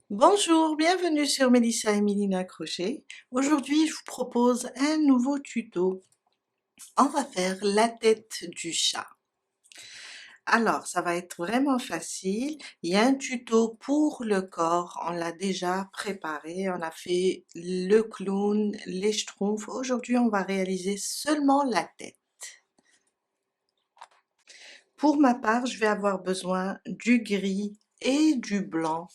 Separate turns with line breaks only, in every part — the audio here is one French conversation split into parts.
Bonjour, bienvenue sur Mélissa et Mélina Crochet. Aujourd'hui, je vous propose un nouveau tuto. On va faire la tête du chat. Alors, ça va être vraiment facile. Il y a un tuto pour le corps. On l'a déjà préparé. On a fait le clown, les schtroumpfs. Aujourd'hui, on va réaliser seulement la tête. Pour ma part, je vais avoir besoin du gris et du blanc.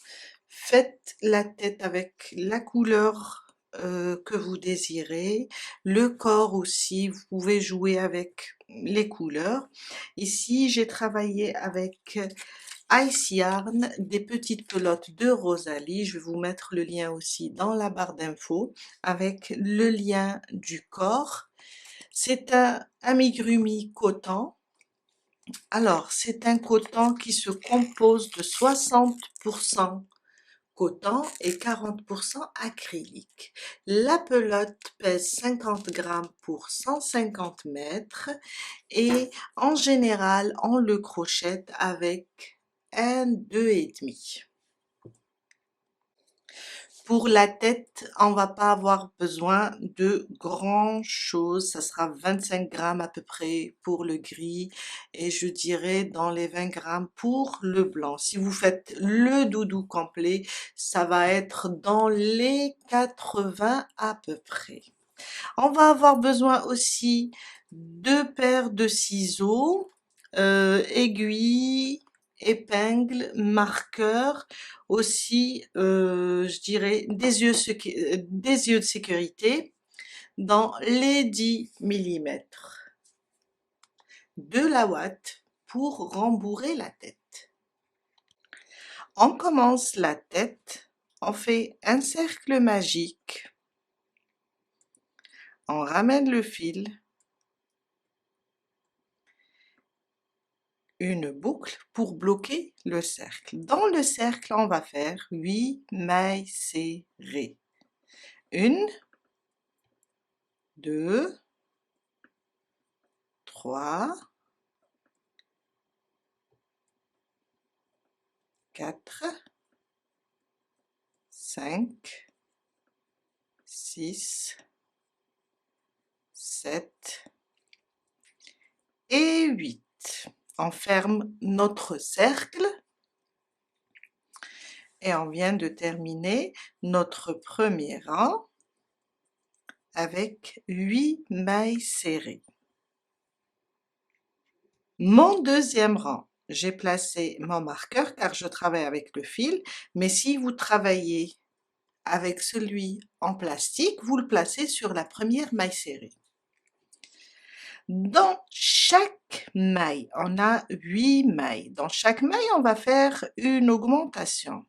Faites la tête avec la couleur que vous désirez. Le corps aussi, vous pouvez jouer avec les couleurs. Ici, j'ai travaillé avec Ice Yarn, des petites pelotes de Rosalie. Je vais vous mettre le lien aussi dans la barre d'infos avec le lien du corps. C'est un amigurumi coton. Alors, c'est un coton qui se compose de 60% coton et 40% acrylique. La pelote pèse 50 grammes pour 150 mètres et en général, on le crochette avec un 2,5. Pour la tête, on va pas avoir besoin de grand chose. Ça sera 25 grammes à peu près pour le gris et je dirais dans les 20 grammes pour le blanc. Si vous faites le doudou complet, ça va être dans les 80 à peu près. On va avoir besoin aussi de paires de ciseaux, aiguilles, épingles, marqueurs, aussi, je dirais, des yeux de sécurité dans les 10 millimètres, de la ouate pour rembourrer la tête. On commence la tête, on fait un cercle magique, on ramène le fil, une boucle pour bloquer le cercle. Dans le cercle, on va faire 8 mailles serrées. 1, 2, 3, 4, 5, 6, 7 et 8. On ferme notre cercle et on vient de terminer notre premier rang avec 8 mailles serrées. Mon deuxième rang, j'ai placé mon marqueur car je travaille avec le fil, mais si vous travaillez avec celui en plastique, vous le placez sur la première maille serrée. Dans chaque maille, on a 8 mailles. Dans chaque maille, on va faire une augmentation.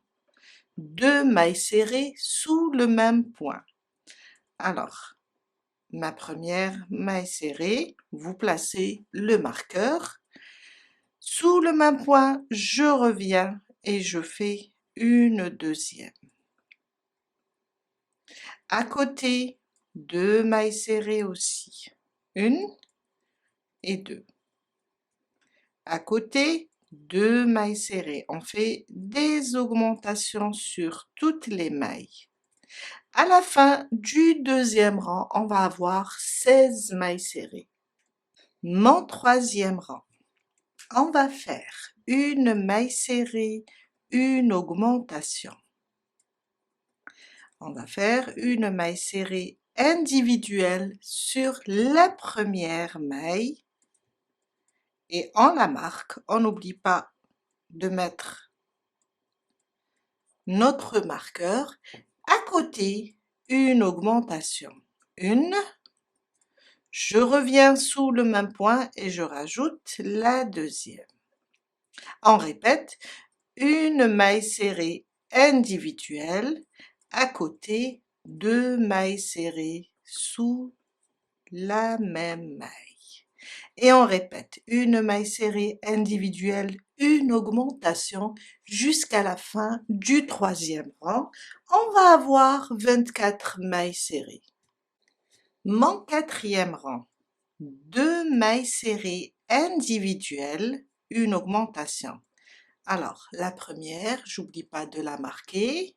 2 mailles serrées sous le même point. Alors, ma première maille serrée, vous placez le marqueur. Sous le même point, je reviens et je fais une deuxième. À côté, 2 mailles serrées aussi. 1 et 2. À côté, 2 mailles serrées. On fait des augmentations sur toutes les mailles. À la fin du deuxième rang, on va avoir 16 mailles serrées. Mon troisième rang, on va faire une maille serrée, une augmentation. On va faire une maille serrée individuelle sur la première maille et on la marque. On n'oublie pas de mettre notre marqueur. À côté, une augmentation. Une, je reviens sous le même point et je rajoute la deuxième. On répète, une maille serrée individuelle, à côté, 2 mailles serrées sous la même maille. Et on répète, une maille serrée individuelle, une augmentation jusqu'à la fin du troisième rang. On va avoir 24 mailles serrées. Mon quatrième rang, 2 mailles serrées individuelles, une augmentation. Alors, la première, j'oublie pas de la marquer.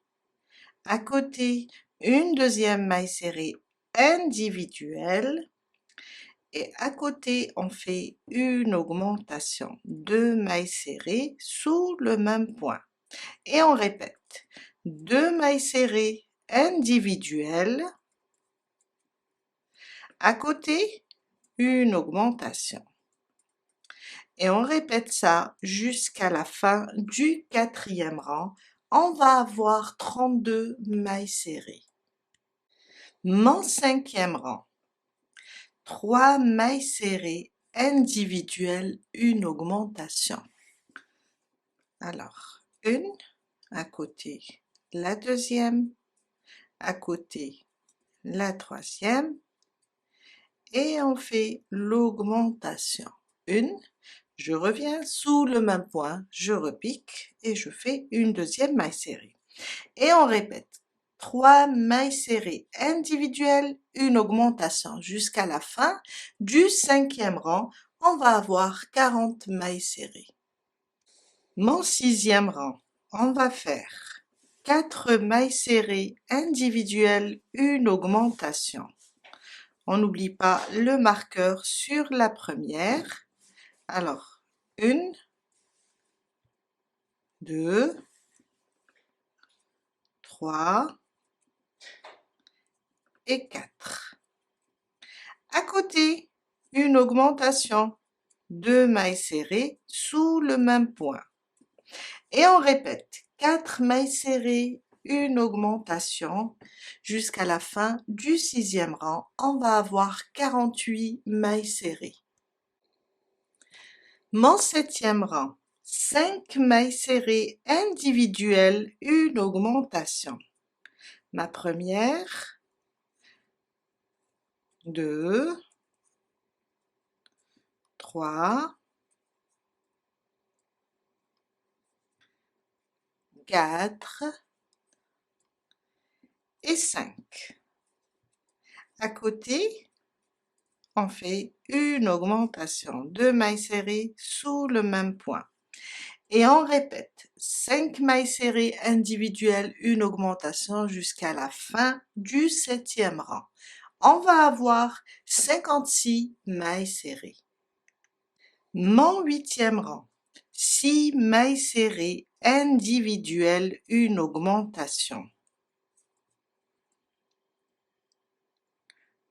À côté, une deuxième maille serrée individuelle. Et à côté, on fait une augmentation, 2 mailles serrées sous le même point. Et on répète, 2 mailles serrées individuelles. À côté, une augmentation. Et on répète ça jusqu'à la fin du 4e rang. On va avoir 32 mailles serrées. Mon 5e rang, 3 mailles serrées individuelles, une augmentation. Alors, une, à côté, la deuxième, à côté, la troisième, et on fait l'augmentation. Une, je reviens sous le même point, je repique et je fais une deuxième maille serrée. Et on répète, 3 mailles serrées individuelles, une augmentation jusqu'à la fin du 5e rang, on va avoir 40 mailles serrées. Mon 6e rang, on va faire 4 mailles serrées individuelles, une augmentation. On n'oublie pas le marqueur sur la première. Alors, 1, 2, 3 et 4. À côté, une augmentation, 2 mailles serrées sous le même point. Et on répète, 4 mailles serrées, une augmentation jusqu'à la fin du 6e rang. On va avoir 48 mailles serrées. Mon 7e rang, 5 mailles serrées individuelles, une augmentation. Ma première, 2, 3, 4 et 5. À côté, on fait une augmentation, 2 mailles serrées sous le même point. Et on répète, 5 mailles serrées individuelles, une augmentation jusqu'à la fin du 7e rang. On va avoir 56 mailles serrées. Mon 8e rang, 6 mailles serrées individuelles, une augmentation.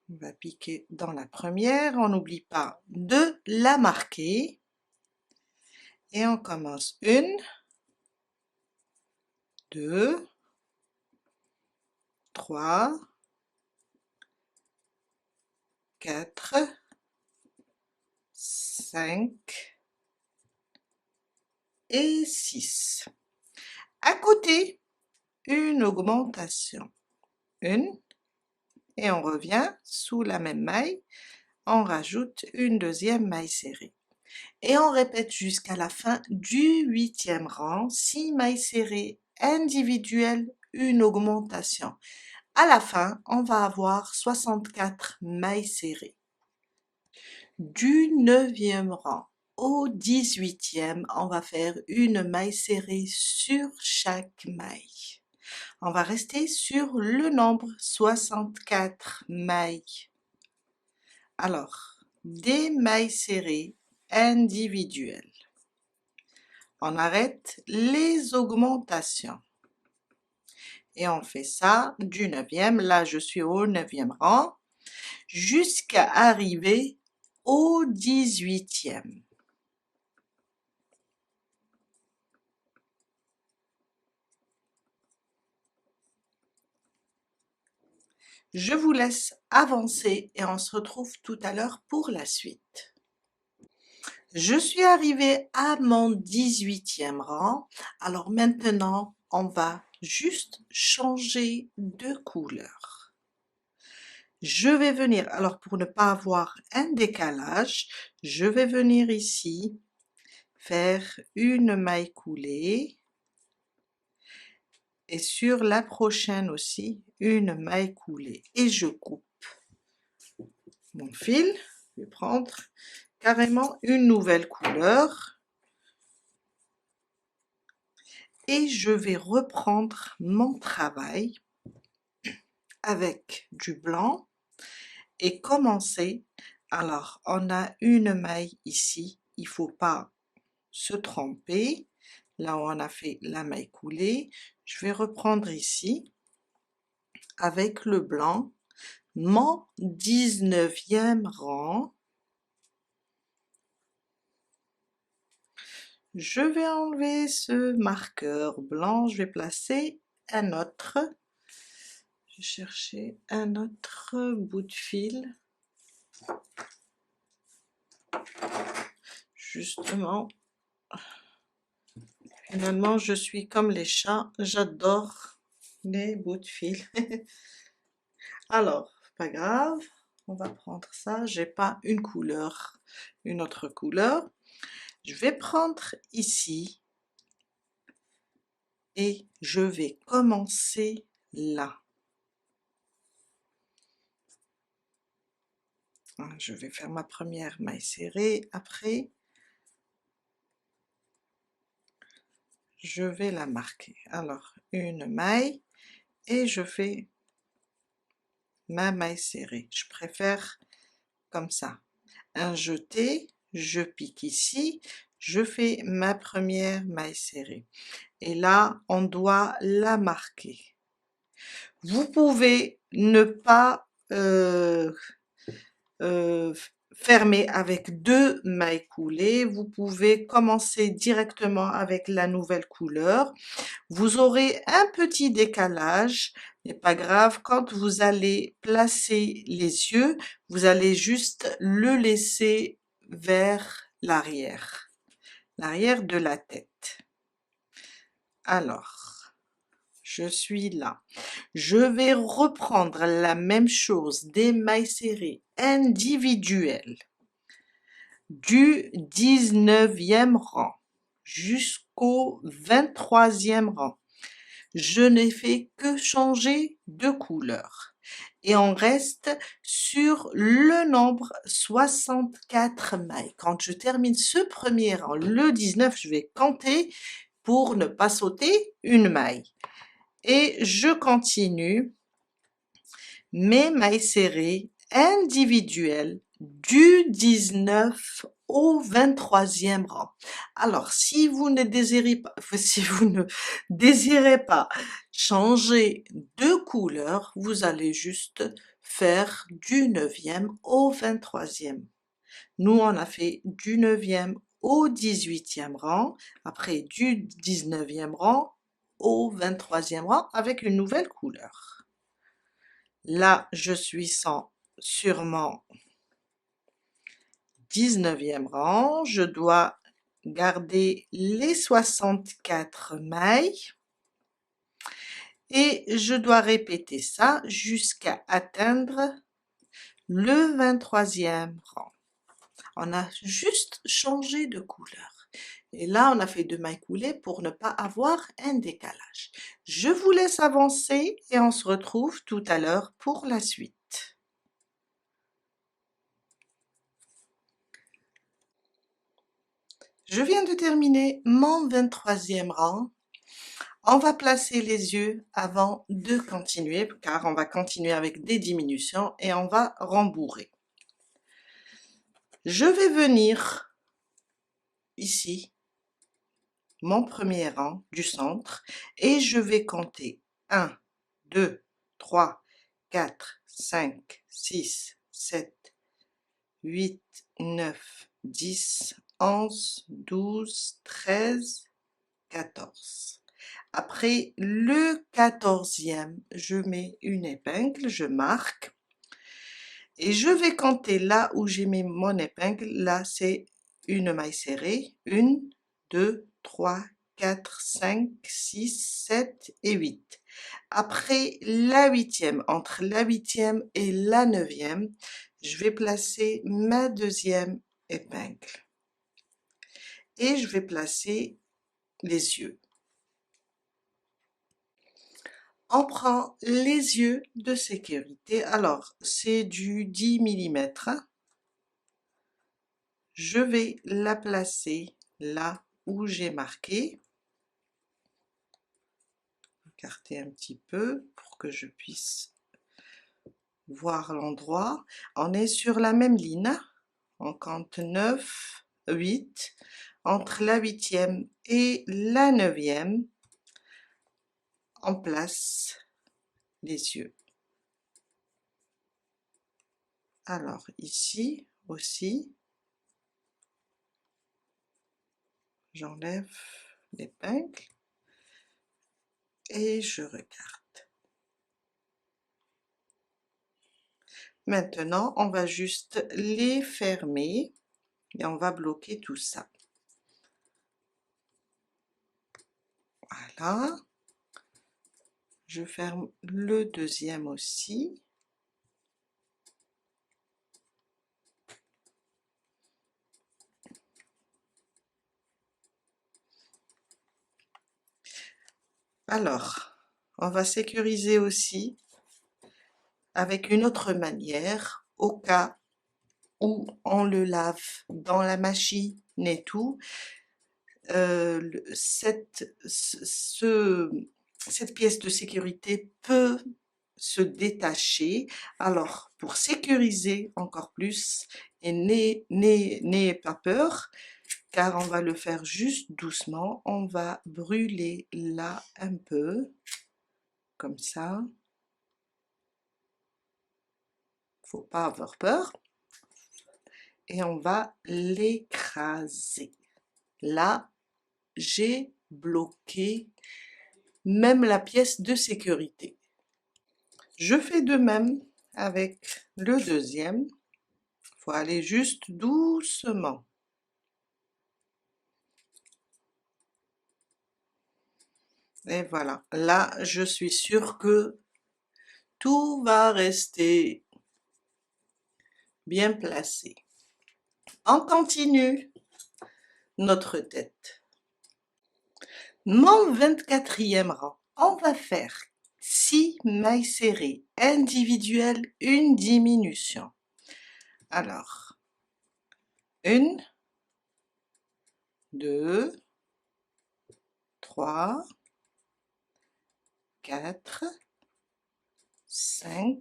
On va piquer dans la première, on n'oublie pas de la marquer. Et on commence 1, 2, 3, 4, 5 et 6. À côté, une augmentation. 1, et on revient sous la même maille, on rajoute une deuxième maille serrée. Et on répète jusqu'à la fin du 8e rang, 6 mailles serrées individuelles, une augmentation. À la fin, on va avoir 64 mailles serrées. Du 9e rang au 18e, on va faire une maille serrée sur chaque maille. On va rester sur le nombre 64 mailles. Alors, des mailles serrées individuelles. On arrête les augmentations. Et on fait ça du 9e, là je suis au 9e rang, jusqu'à arriver au 18e. Je vous laisse avancer et on se retrouve tout à l'heure pour la suite. Je suis arrivée à mon 18e rang. Alors maintenant, on va juste changer de couleur. Je vais venir, alors pour ne pas avoir un décalage, je vais venir ici faire une maille coulée et sur la prochaine aussi une maille coulée et je coupe mon fil. Je vais prendre carrément une nouvelle couleur et je vais reprendre mon travail avec du blanc et commencer. Alors, on a une maille ici, il faut pas se tromper. Là où on a fait la maille coulée, je vais reprendre ici avec le blanc mon 19e rang. Je vais enlever ce marqueur blanc, je vais placer un autre. Je vais chercher un autre bout de fil. Justement, finalement je suis comme les chats, j'adore les bouts de fil. Alors, pas grave, on va prendre ça, j'ai pas une couleur, une autre couleur. Je vais prendre ici et je vais commencer là. Je vais faire ma première maille serrée, après je vais la marquer. Alors une maille et je fais ma maille serrée. Je préfère comme ça. Un jeté, je pique ici, je fais ma première maille serrée. Et là, on doit la marquer. Vous pouvez ne pas fermer avec 2 mailles coulées, vous pouvez commencer directement avec la nouvelle couleur. Vous aurez un petit décalage, mais pas grave, quand vous allez placer les yeux, vous allez juste le laisser vers l'arrière, l'arrière de la tête. Alors, je suis là. Je vais reprendre la même chose, des mailles serrées individuelles du 19e rang jusqu'au 23e rang. Je n'ai fait que changer de couleur et on reste sur le nombre 64 mailles. Quand je termine ce premier rang, le 19, je vais compter pour ne pas sauter une maille. Et je continue mes mailles serrées individuelles du 19 au 23e rang. Alors, si vous ne désirez pas changer de couleur, vous allez juste faire du 9e au 23e. Nous, on a fait du 9e au 18e rang, après du 19e rang au 23e rang avec une nouvelle couleur. Là, je suis sur mon 19e rang, je dois garder les 64 mailles et je dois répéter ça jusqu'à atteindre le 23e rang. On a juste changé de couleur. Et là, on a fait 2 mailles coulées pour ne pas avoir un décalage. Je vous laisse avancer et on se retrouve tout à l'heure pour la suite. Je viens de terminer mon 23e rang. On va placer les yeux avant de continuer, car on va continuer avec des diminutions et on va rembourrer. Je vais venir ici, mon premier rang du centre, et je vais compter 1, 2, 3, 4, 5, 6, 7, 8, 9, 10, 11, 12, 13, 14. Après le 14e, je mets une épingle, je marque et je vais compter là où j'ai mis mon épingle. Là, c'est une maille serrée. 1, 2, 3, 4, 5, 6, 7 et 8. Après la 8e, entre la 8e et la 9e, je vais placer ma 2e épingle et je vais placer les yeux. On prend les yeux de sécurité. Alors, c'est du 10 mm. Je vais la placer là où j'ai marqué. Écarter un petit peu pour que je puisse voir l'endroit. On est sur la même ligne. On compte 9, 8. Entre la 8e et la 9e, on place les yeux. Alors ici aussi, j'enlève l'épingle et je regarde. Maintenant, on va juste les fermer et on va bloquer tout ça. Voilà. Je ferme le deuxième aussi. Alors, on va sécuriser aussi avec une autre manière, au cas où on le lave dans la machine et tout. Cette pièce de sécurité peut se détacher. Alors, pour sécuriser encore plus, et n'ayez pas peur, car on va le faire juste doucement. On va brûler là un peu, comme ça. Faut pas avoir peur. Et on va l'écraser. Là, j'ai bloqué même la pièce de sécurité. Je fais de même avec le deuxième. Faut aller juste doucement. Et voilà, là, je suis sûre que tout va rester bien placé. On continue notre tête. Mon 24e rang, on va faire 6 mailles serrées individuelles, une diminution. Alors, 1, 2, 3, 4, 5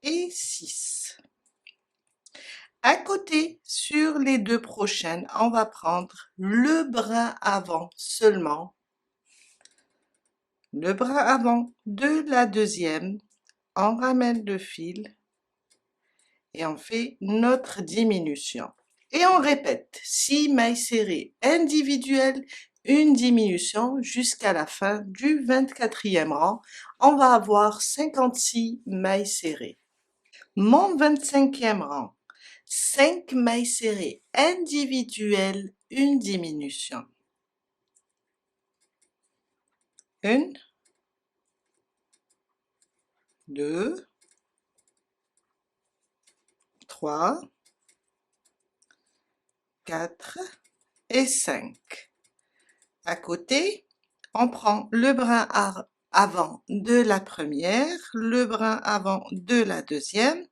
et 6. À côté, sur les deux prochaines, on va prendre le brin avant seulement. Le brin avant de la deuxième, on ramène le fil et on fait notre diminution. Et on répète 6 mailles serrées individuelles, une diminution jusqu'à la fin du 24e rang. On va avoir 56 mailles serrées. Mon 25e rang, 5 mailles serrées individuelles, une diminution. 1, 2, 3, 4 et 5. À côté, on prend le brin avant de la première, le brin avant de la deuxième,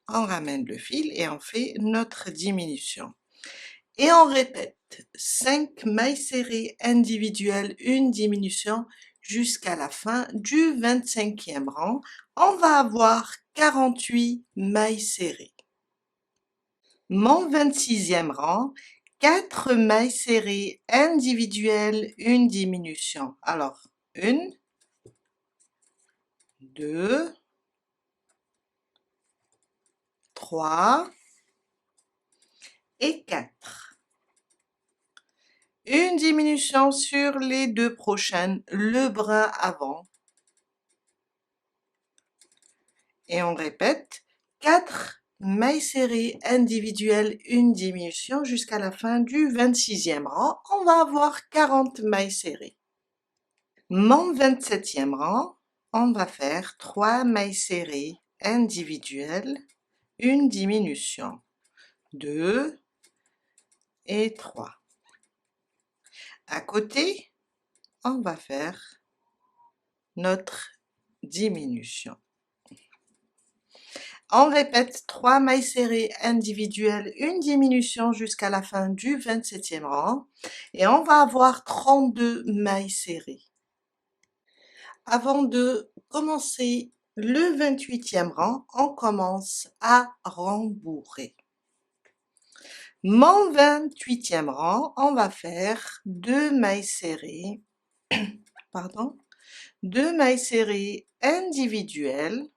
on ramène le fil et on fait notre diminution. Et on répète 5 mailles serrées individuelles, une diminution jusqu'à la fin du 25e rang. On va avoir 48 mailles serrées. Mon 26e rang, 4 mailles serrées individuelles, une diminution. Alors, 1, 2, 3 et 4. Une diminution sur les deux prochaines, le brin avant. Et on répète 4 mailles serrées individuelles, une diminution jusqu'à la fin du 26e rang. On va avoir 40 mailles serrées. Mon 27e rang, on va faire 3 mailles serrées individuelles, une diminution. 2 et 3. À côté, on va faire notre diminution. On répète 3 mailles serrées individuelles, une diminution jusqu'à la fin du 27e rang et on va avoir 32 mailles serrées. Avant de commencer Le 28e rang, on commence à rembourrer. Mon 28e rang, on va faire 2 mailles serrées, pardon, 2 mailles serrées individuelles,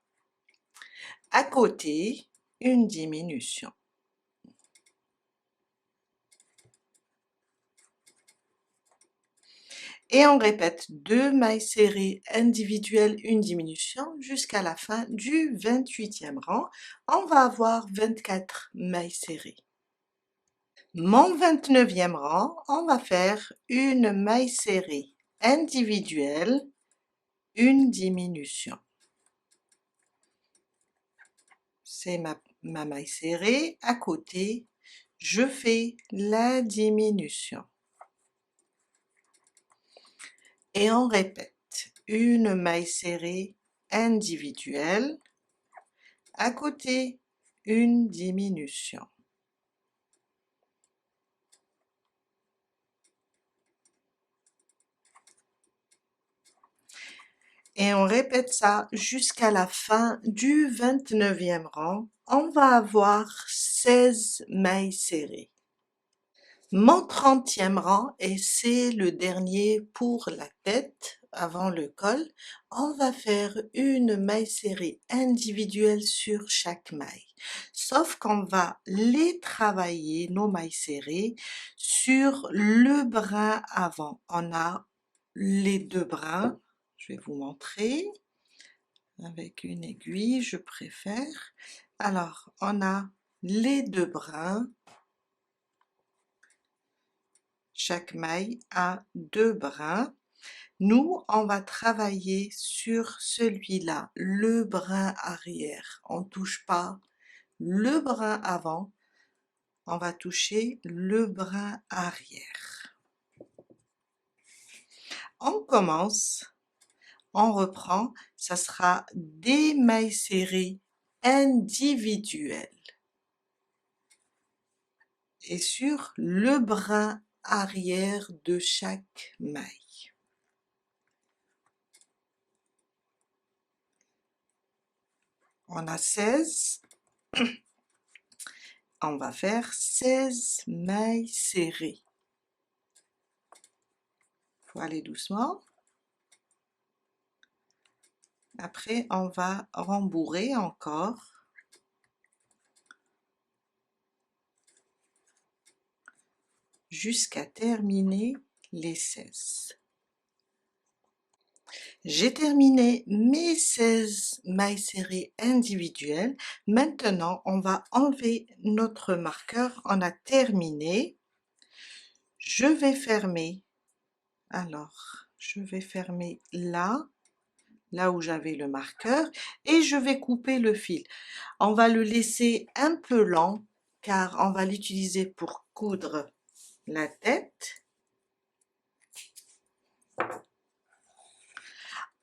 à côté, une diminution. Et on répète 2 mailles serrées individuelles, une diminution jusqu'à la fin du 28e rang. On va avoir 24 mailles serrées. Mon 29e rang, on va faire une maille serrée individuelle, une diminution. C'est ma maille serrée. À côté, je fais la diminution. Et on répète une maille serrée individuelle, à côté, une diminution. Et on répète ça jusqu'à la fin du 29e rang. On va avoir 16 mailles serrées. Mon 30e rang, et c'est le dernier pour la tête, avant le col, on va faire une maille serrée individuelle sur chaque maille. Sauf qu'on va les travailler, nos mailles serrées, sur le brin avant. On a les deux brins, je vais vous montrer, avec une aiguille, je préfère. Alors, on a les deux brins. Chaque maille a 2 brins. Nous, on va travailler sur celui-là, le brin arrière. On ne touche pas le brin avant, on va toucher le brin arrière. On commence, on reprend, ça sera des mailles serrées individuelles. Et sur le brin arrière de chaque maille. On a 16, on va faire 16 mailles serrées. Il faut aller doucement. Après, on va rembourrer encore. Jusqu'à terminer les 16. J'ai terminé mes 16 mailles serrées individuelles. Maintenant, on va enlever notre marqueur. On a terminé. Je vais fermer. Alors, je vais fermer là où j'avais le marqueur, et je vais couper le fil. On va le laisser un peu lent, car on va l'utiliser pour coudre la tête.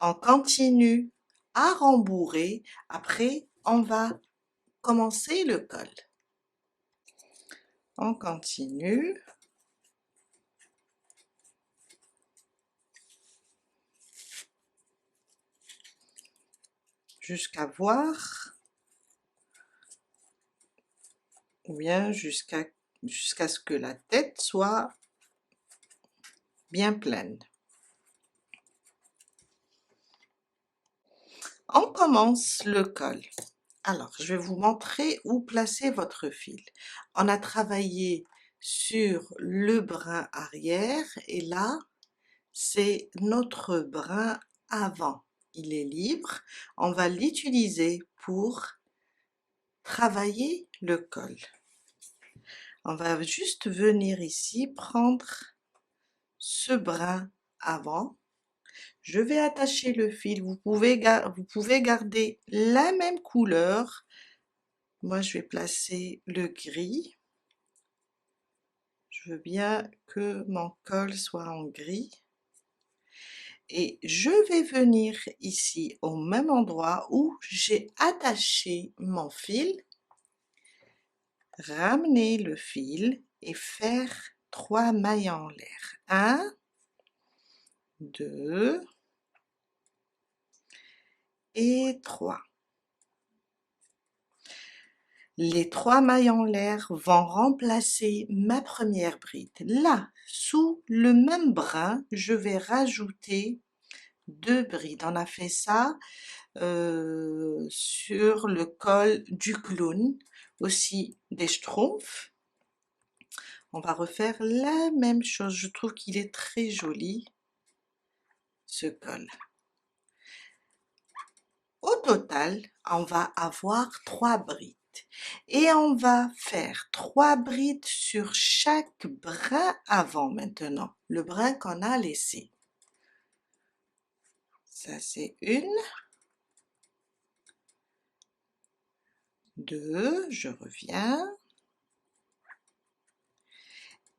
On continue à rembourrer. Après, on va commencer le col. On continue. Jusqu'à voir, ou bien jusqu'à ce que la tête soit bien pleine. On commence le col. Alors, je vais vous montrer où placer votre fil. On a travaillé sur le brin arrière, et là, c'est notre brin avant. Il est libre. On va l'utiliser pour travailler le col. On va juste venir ici prendre ce brin avant. Je vais attacher le fil. Vous pouvez garder la même couleur. Moi, je vais placer le gris. Je veux bien que mon col soit en gris. Et je vais venir ici au même endroit où j'ai attaché mon fil, ramener le fil et faire 3 mailles en l'air. 1, 2 et 3. Les 3 mailles en l'air vont remplacer ma première bride. Là, sous le même brin, je vais rajouter 2 brides. On a fait ça sur le col du clown, aussi des schtroumpfs. On va refaire la même chose. Je trouve qu'il est très joli, ce col. Au total, on va avoir 3 brides. Et on va faire 3 brides sur chaque brin avant maintenant, le brin qu'on a laissé. Ça c'est 1, 2, je reviens,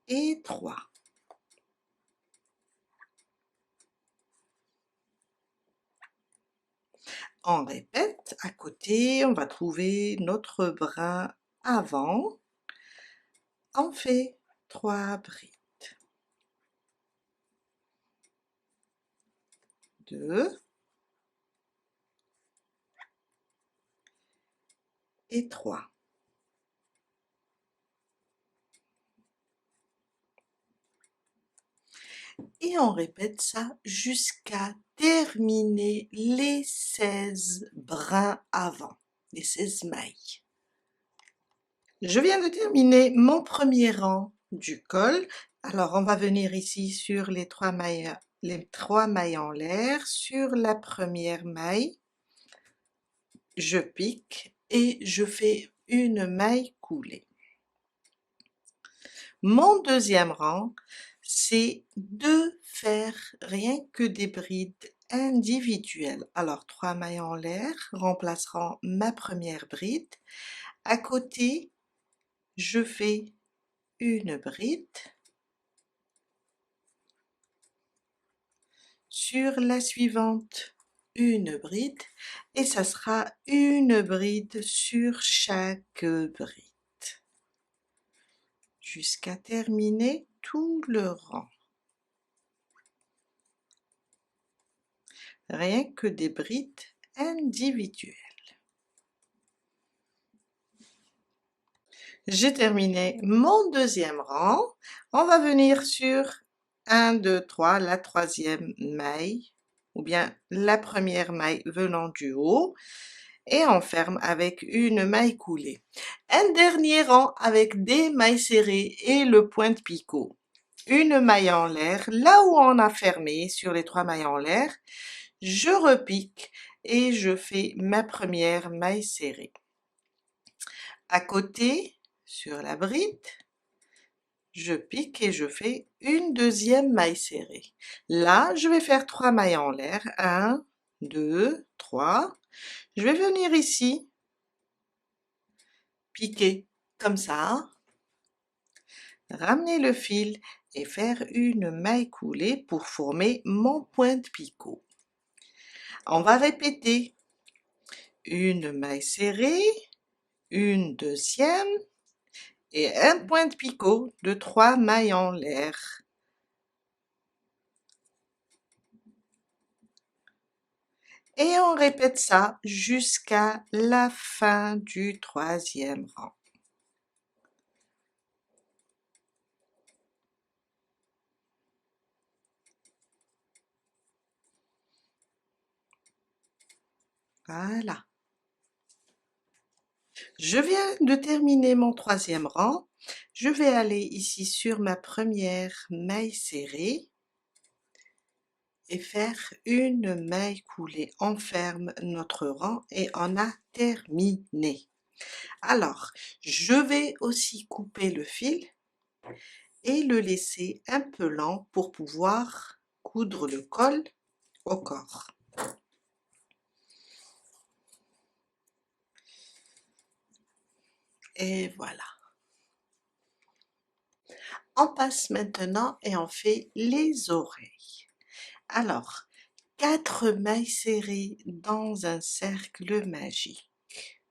et 3. On répète, à côté, on va trouver notre brin avant. On fait 3 brides. 2 et 3. Et on répète ça jusqu'à terminer les 16 brins avant, les 16 mailles. Je viens de terminer mon premier rang du col. Alors on va venir ici sur les 3 mailles en l'air. Sur la première maille, je pique et je fais une maille coulée. Mon deuxième rang, c'est de faire rien que des brides individuelles. Alors 3 mailles en l'air remplaceront ma première bride. À côté, je fais une bride. Sur la suivante, une bride. Et ça sera une bride sur chaque bride. Jusqu'à terminer tout le rang. Rien que des brides individuelles. J'ai terminé mon deuxième rang. On va venir sur 1, 2, 3, la troisième maille, ou bien la première maille venant du haut, et on ferme avec une maille coulée. Un dernier rang avec des mailles serrées et le pointe-picot. Une maille en l'air, là où on a fermé sur les 3 mailles en l'air, je repique et je fais ma première maille serrée. À côté, sur la bride, je pique et je fais une deuxième maille serrée. Là, je vais faire 3 mailles en l'air, 1, 2, 3. Je vais venir ici, piquer comme ça, ramener le fil et faire une maille coulée pour former mon pointe-picot. On va répéter une maille serrée, une deuxième et un pointe-picot de 3 mailles en l'air. Et on répète ça jusqu'à la fin du troisième rang. Voilà. Je viens de terminer mon troisième rang. Je vais aller ici sur ma première maille serrée et faire une maille coulée. On ferme notre rang et on a terminé. Alors, je vais aussi couper le fil et le laisser un peu lent pour pouvoir coudre le col au corps. Et voilà. On passe maintenant et on fait les oreilles. Alors, 4 mailles serrées dans un cercle magique.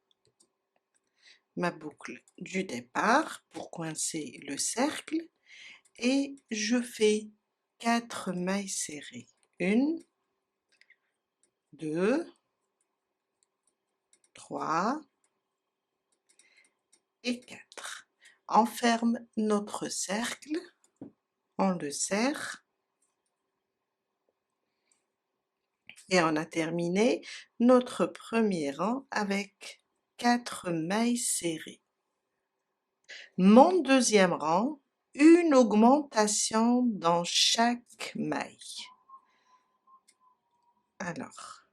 Ma boucle du départ pour coincer le cercle et je fais 4 mailles serrées. 1, 2, 3 et 4. On ferme notre cercle, on le serre et on a terminé notre premier rang avec 4 mailles serrées. Mon deuxième rang, une augmentation dans chaque maille. Alors,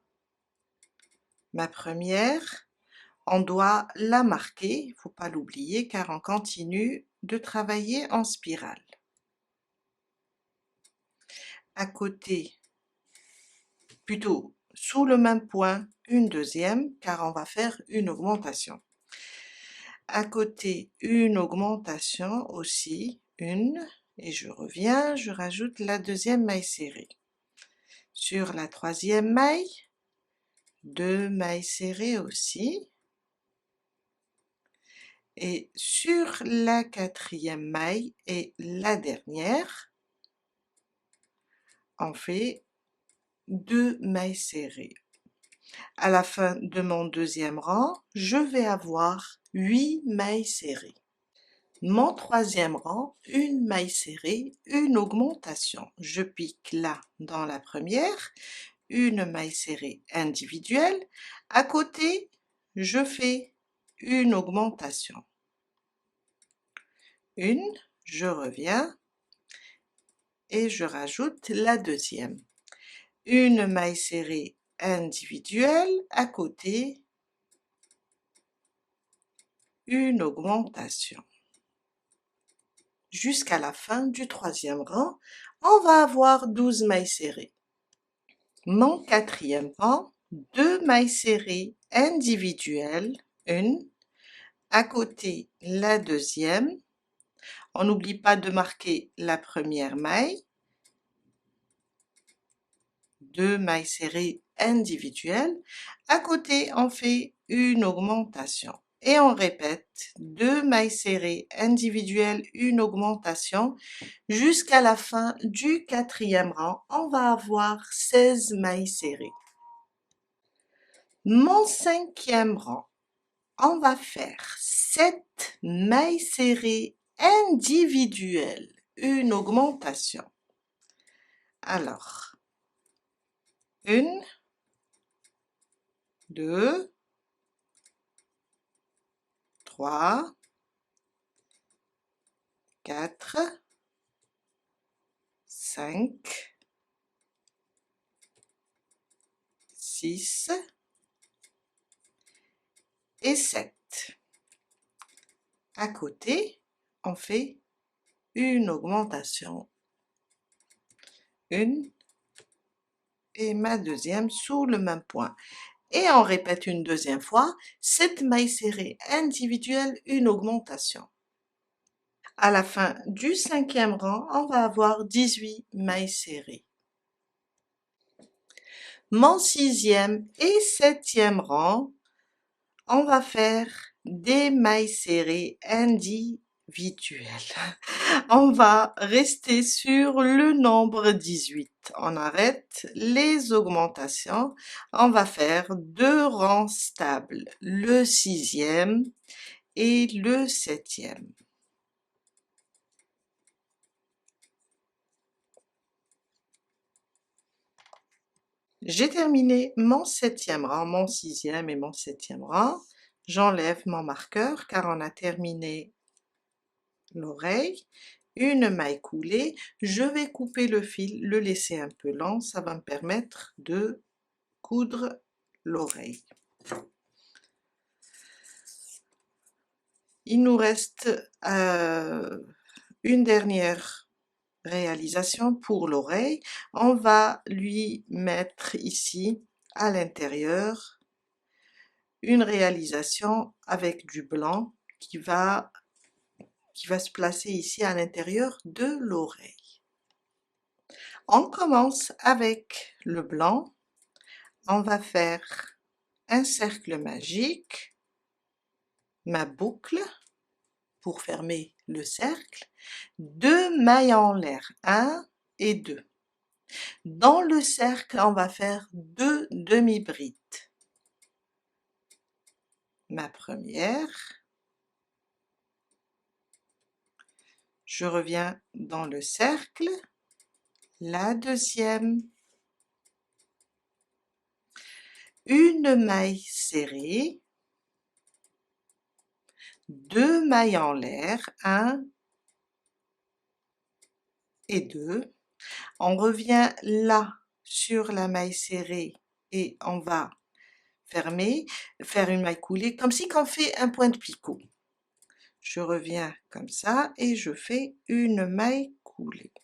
ma première, on doit la marquer, il ne faut pas l'oublier car on continue de travailler en spirale. À côté, plutôt sous le même point, une deuxième car on va faire une augmentation. À côté, une augmentation aussi, une, et je reviens, je rajoute la deuxième maille serrée. Sur la troisième maille, 2 mailles serrées aussi. Et sur la quatrième maille et la dernière, on fait 2 mailles serrées. À la fin de mon deuxième rang, je vais avoir 8 mailles serrées. Mon troisième rang, une maille serrée, une augmentation. Je pique là dans la première, une maille serrée individuelle. À côté, je fais une augmentation. Une, je reviens et je rajoute la deuxième. Une maille serrée individuelle, à côté, une augmentation. Jusqu'à la fin du troisième rang, on va avoir 12 mailles serrées. Mon quatrième rang, 2 mailles serrées individuelles, une, à côté la deuxième. On n'oublie pas de marquer la première maille, 2 mailles serrées individuelles. À côté, on fait une augmentation. Et on répète, 2 mailles serrées individuelles, une augmentation. Jusqu'à la fin du quatrième rang, on va avoir 16 mailles serrées. Mon cinquième rang, on va faire 7 mailles serrées individuelles, une augmentation. Alors, 1, 2, 3, 4, 5, 6 et 7. À côté, on fait une augmentation. Une et ma deuxième sous le même point. Et on répète une deuxième fois, 7 mailles serrées individuelles, une augmentation. À la fin du cinquième rang, on va avoir 18 mailles serrées. Mon sixième et septième rang, on va faire des mailles serrées individuelles. On va rester sur le nombre 18. On arrête les augmentations. On va faire 2 rangs stables, le sixième et le septième. J'ai terminé mon septième rang, mon sixième et mon septième rang. J'enlève mon marqueur car on a terminé l'oreille. Une maille coulée, je vais couper le fil, le laisser un peu lent, ça va me permettre de coudre l'oreille. Il nous reste une dernière réalisation pour l'oreille. On va lui mettre ici à l'intérieur une réalisation avec du blanc qui va se placer ici à l'intérieur de l'oreille. On commence avec le blanc. On va faire un cercle magique, ma boucle pour fermer le cercle, 2 mailles en l'air, 1 et 2. Dans le cercle, on va faire 2 demi-brides. ma première, je reviens dans le cercle, la deuxième, une maille serrée, 2 mailles en l'air, 1 et 2. On revient là sur la maille serrée et on va fermer, faire une maille coulée, comme si on fait un point de picot. Je reviens comme ça et je fais une maille coulée.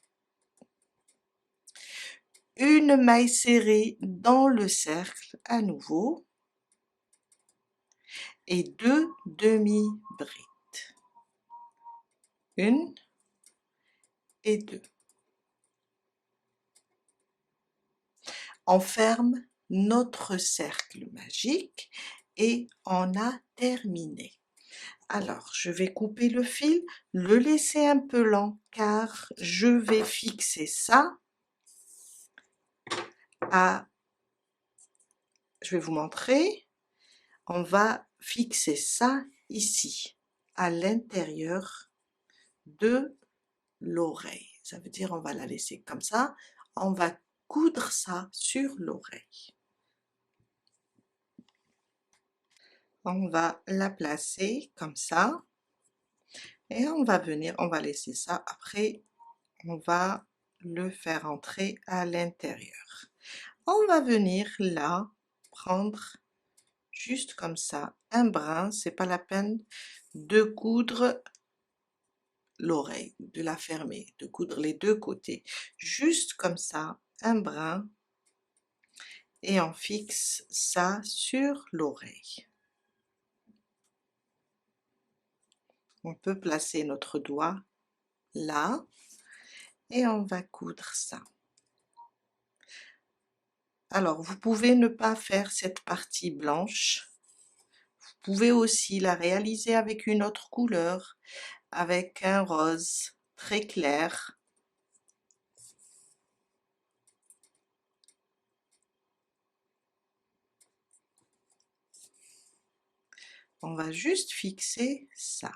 Une maille serrée dans le cercle à nouveau et 2 demi-brides. 1 et 2. On ferme notre cercle magique et on a terminé. Alors, je vais couper le fil, le laisser un peu lent car je vais fixer ça à... Je vais vous montrer. On va fixer ça ici, à l'intérieur de l'oreille. Ça veut dire on va la laisser comme ça. On va coudre ça sur l'oreille. On va la placer comme ça. Et on va venir, on va laisser ça. Après, on va le faire entrer à l'intérieur. On va venir là, prendre juste comme ça un brin, c'est pas la peine de coudre l'oreille, de la fermer, de coudre les deux côtés, juste comme ça un brin et on fixe ça sur l'oreille. On peut placer notre doigt là et on va coudre ça. Alors vous pouvez ne pas faire cette partie blanche, vous pouvez aussi la réaliser avec une autre couleur, avec un rose très clair. On va juste fixer ça.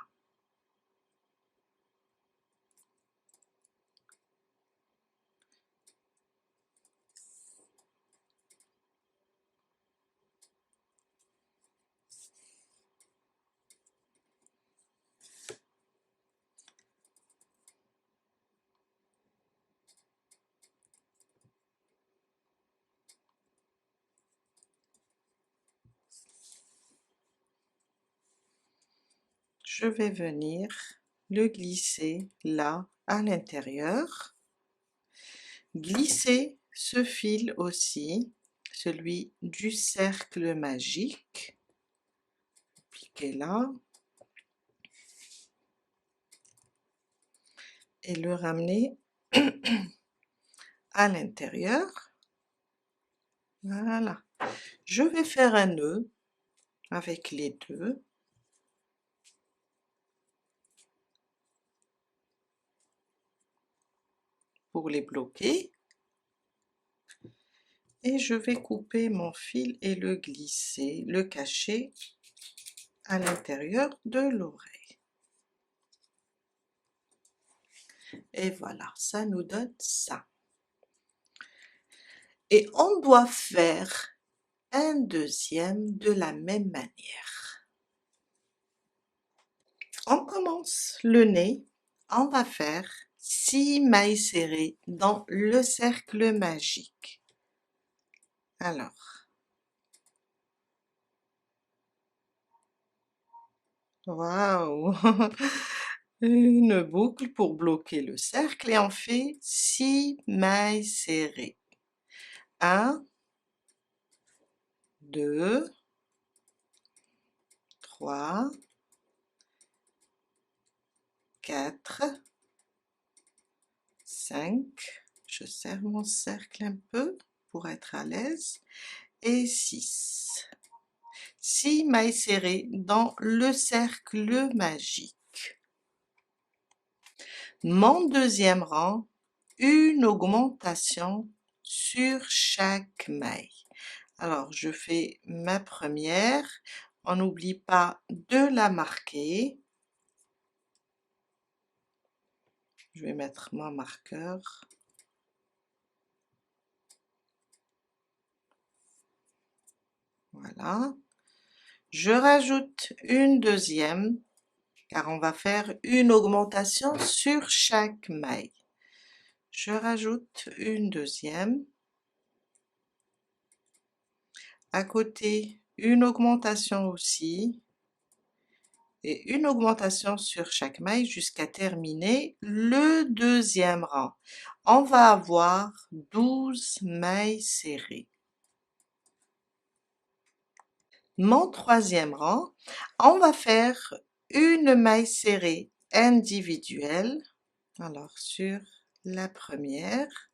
Je vais venir le glisser là à l'intérieur, glisser ce fil aussi, celui du cercle magique, appliquer là et le ramener à l'intérieur. Voilà, je vais faire un nœud avec les deux. Pour les bloquer et je vais couper mon fil et le glisser, le cacher à l'intérieur de l'oreille. Et voilà, ça nous donne ça. Et on doit faire un deuxième de la même manière. On commence le nez, on va faire 6 mailles serrées dans le cercle magique. Alors, waouh! Une boucle pour bloquer le cercle et on fait 6 mailles serrées. 1, 2, 3, 4, 5, je serre mon cercle un peu pour être à l'aise, et 6. 6 mailles serrées dans le cercle magique. Mon deuxième rang, une augmentation sur chaque maille. Alors je fais ma première, On n'oublie pas de la marquer. Je vais mettre mon marqueur. Voilà. Je rajoute une deuxième, car on va faire une augmentation sur chaque maille. Je rajoute une deuxième. À côté, une augmentation aussi. Et une augmentation sur chaque maille jusqu'à terminer le deuxième rang. On va avoir 12 mailles serrées. Mon troisième rang, on va faire une maille serrée individuelle. Alors sur la première,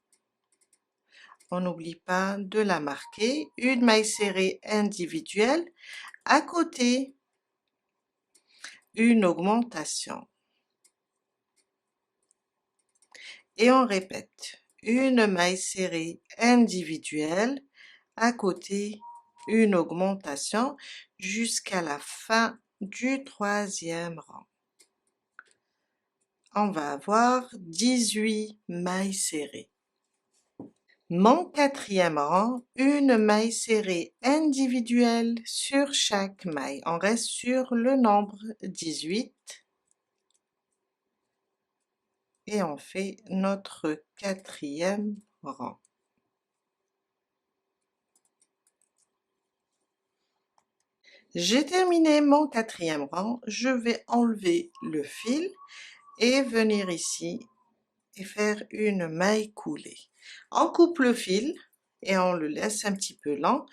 on n'oublie pas de la marquer, une maille serrée individuelle. À côté, une augmentation. Et on répète, une maille serrée individuelle, à côté une augmentation jusqu'à la fin du troisième rang. On va avoir 18 mailles serrées. Mon quatrième rang, une maille serrée individuelle sur chaque maille. On reste sur le nombre 18. Et on fait notre quatrième rang. J'ai terminé mon quatrième rang, je vais enlever le fil et venir ici et faire une maille coulée. On coupe le fil et on le laisse un petit peu lent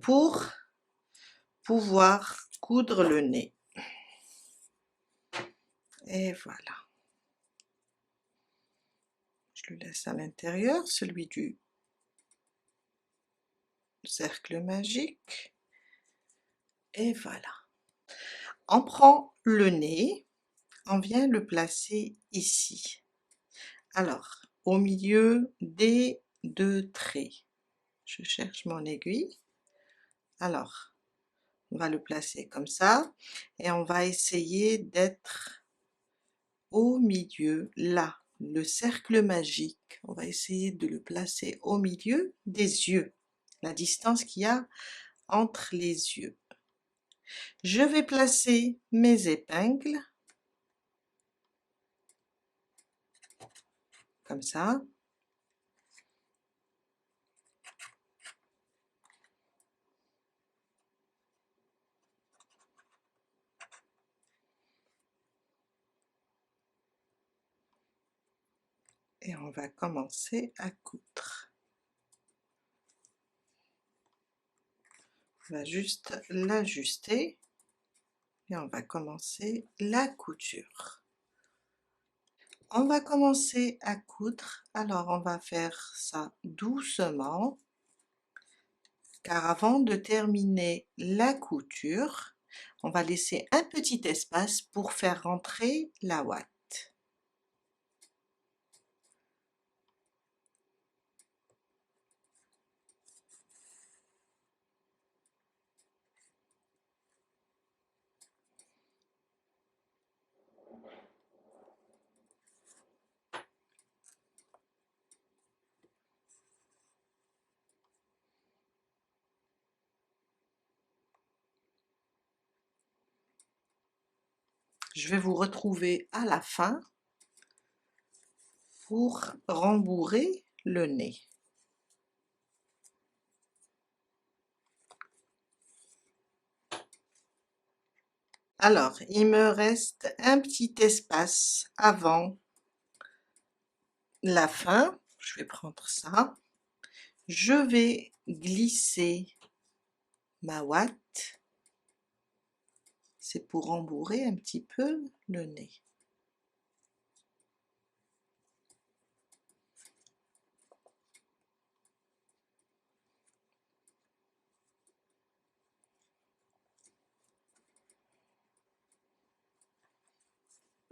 pour pouvoir coudre le nez. Et voilà. Je le laisse à l'intérieur, celui du cercle magique. Et voilà. On prend le nez, on vient le placer ici. Alors, au milieu des deux traits. Je cherche mon aiguille. Alors, on va le placer comme ça et on va essayer d'être au milieu, là, le cercle magique. On va essayer de le placer au milieu des yeux, la distance qu'il y a entre les yeux. Je vais placer mes épingles, comme ça. Et on va commencer à coudre. On va juste l'ajuster et on va commencer la couture. On va commencer à coudre, alors on va faire ça doucement, car avant de terminer la couture, on va laisser un petit espace pour faire rentrer la ouate. Je vais vous retrouver à la fin pour rembourrer le nez. Alors, il me reste un petit espace avant la fin. Je vais prendre ça. Je vais glisser ma ouate. C'est pour rembourrer un petit peu le nez.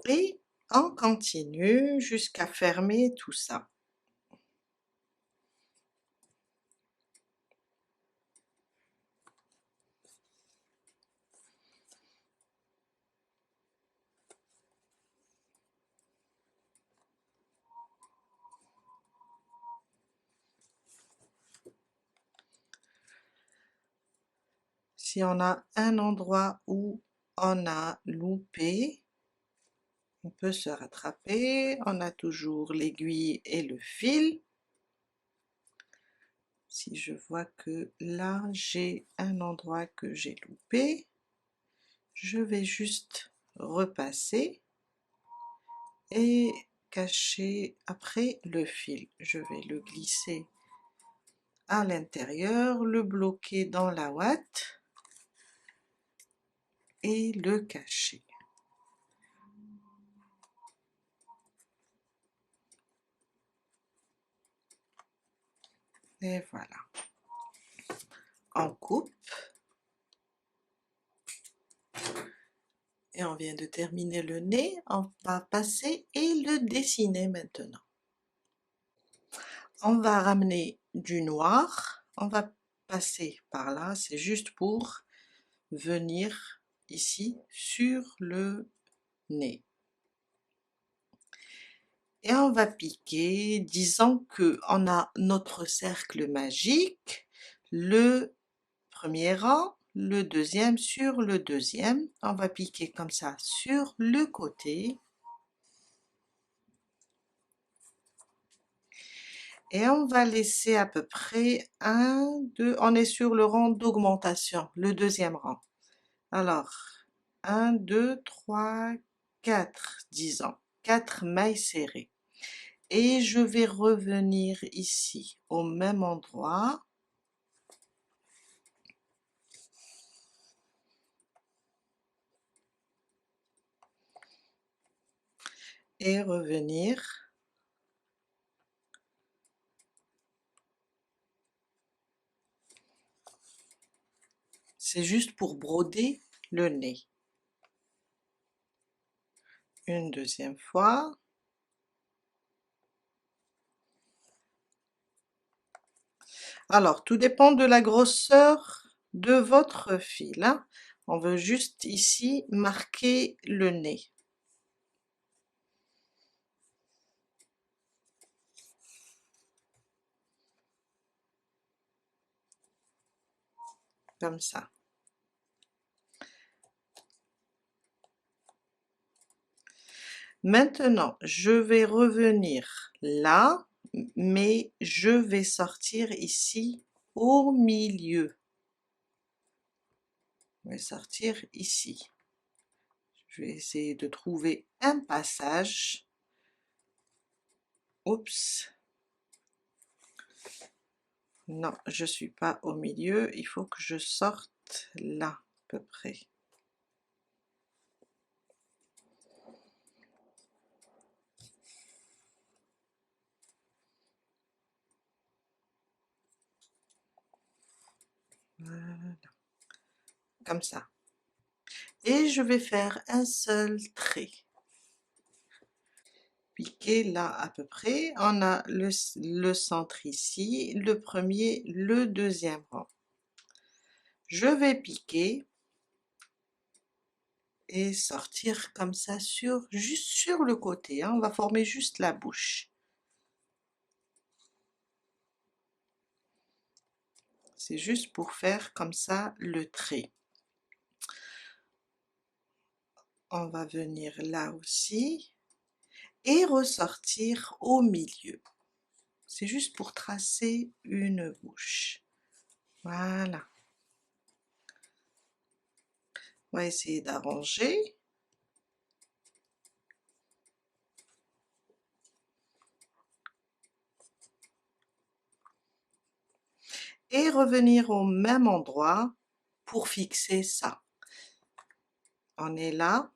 Et on continue jusqu'à fermer tout ça. Si on a un endroit où on a loupé, on peut se rattraper, on a toujours l'aiguille et le fil. Si je vois que là j'ai un endroit que j'ai loupé, je vais juste repasser et cacher après le fil. Je vais le glisser à l'intérieur, le bloquer dans la ouate et le cacher. Et voilà, on coupe et on vient de terminer le nez, on va passer et le dessiner maintenant. On va ramener du noir, on va passer par là, c'est juste pour venir ici sur le nez. Et on va piquer, disons que on a notre cercle magique, le premier rang, le deuxième sur le deuxième, on va piquer comme ça sur le côté. Et on va laisser à peu près un, deux, on est sur le rang d'augmentation, le deuxième rang. Alors, 1, 2, 3, 4, disons, 4 mailles serrées. Et je vais revenir ici, au même endroit. Et revenir. C'est juste pour broder le nez. Une deuxième fois. Alors, tout dépend de la grosseur de votre fil, hein. On veut juste ici marquer le nez. Comme ça. Maintenant, je vais revenir là, mais je vais sortir ici au milieu. Je vais sortir ici. Je vais essayer de trouver un passage. Oups. Non, je ne suis pas au milieu, il faut que je sorte là, à peu près. Voilà, comme ça. Et je vais faire un seul trait. Piquer là à peu près, on a le centre ici, le premier, le deuxième rang. Je vais piquer et sortir comme ça juste sur le côté, hein. On va former juste la bouche. C'est juste pour faire comme ça le trait. On va venir là aussi et ressortir au milieu. C'est juste pour tracer une bouche. Voilà. On va essayer d'arranger. Et revenir au même endroit pour fixer ça. On est là.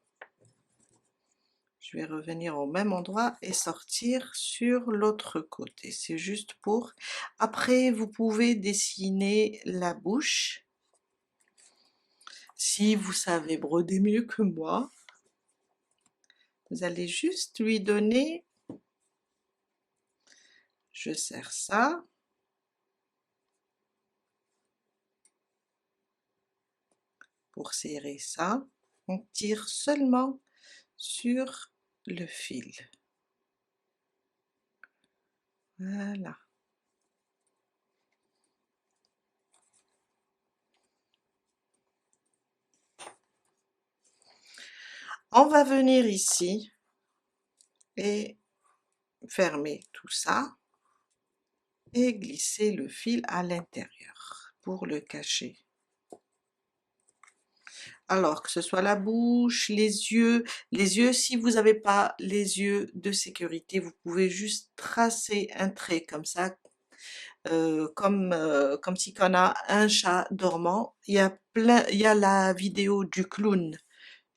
Je vais revenir au même endroit et sortir sur l'autre côté. C'est juste pour... Après, vous pouvez dessiner la bouche. Si vous savez broder mieux que moi, vous allez juste lui donner... Je serre ça. Pour serrer ça, on tire seulement sur le fil. Voilà. On va venir ici et fermer tout ça et glisser le fil à l'intérieur pour le cacher. Alors, que ce soit la bouche, les yeux, si vous n'avez pas les yeux de sécurité, vous pouvez juste tracer un trait comme ça, comme si on a un chat dormant. Il y a la vidéo du clown.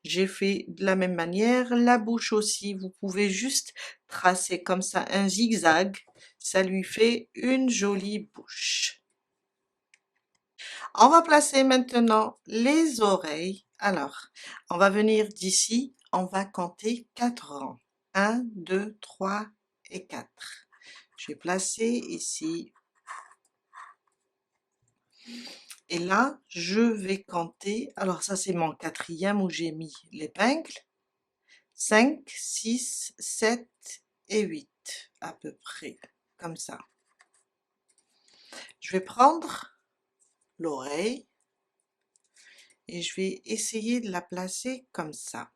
J'ai fait de la même manière. La bouche aussi, vous pouvez juste tracer comme ça un zigzag. Ça lui fait une jolie bouche. On va placer maintenant les oreilles. Alors, on va venir d'ici, on va compter 4 rangs. 1, 2, 3 et 4. Je vais placer ici. Et là, je vais compter. Alors ça, c'est mon quatrième où j'ai mis l'épingle. 5, 6, 7 et 8 à peu près, comme ça. Je vais prendre l'oreille et je vais essayer de la placer comme ça.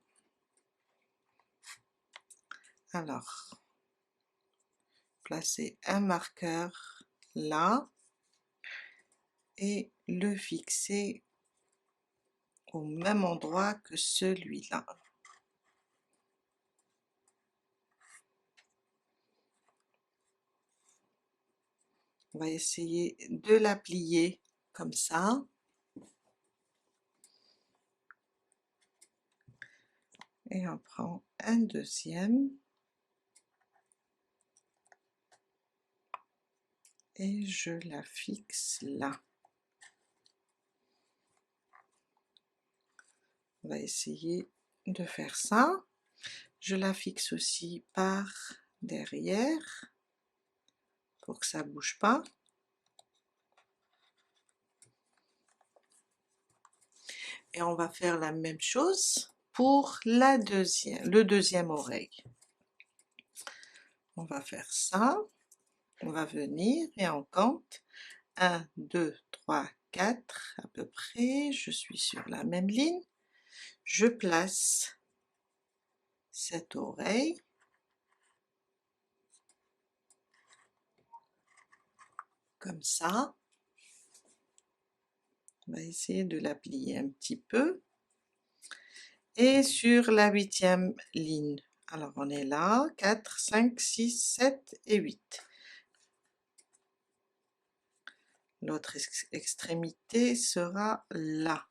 Alors, placer un marqueur là et le fixer au même endroit que celui-là. On va essayer de la plier comme ça. Et on prend un deuxième. Et je la fixe là. On va essayer de faire ça. Je la fixe aussi par derrière pour que ça ne bouge pas. Et on va faire la même chose pour le deuxième oreille. On va faire ça. On va venir et on compte 1, 2, 3, 4 à peu près. Je suis sur la même ligne. Je place cette oreille. Comme ça. On va essayer de la plier un petit peu. Et sur la 8e ligne. Alors on est là, 4, 5, 6, 7 et 8. L'autre extrémité sera là.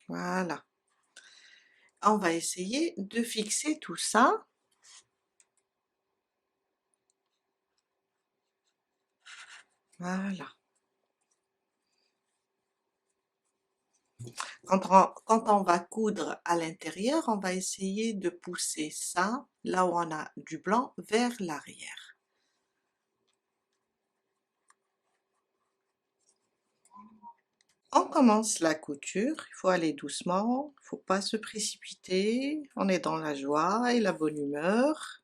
Voilà. On va essayer de fixer tout ça. Voilà. Quand on va coudre à l'intérieur, on va essayer de pousser ça, là où on a du blanc, vers l'arrière. On commence la couture, il faut aller doucement, il ne faut pas se précipiter, on est dans la joie et la bonne humeur,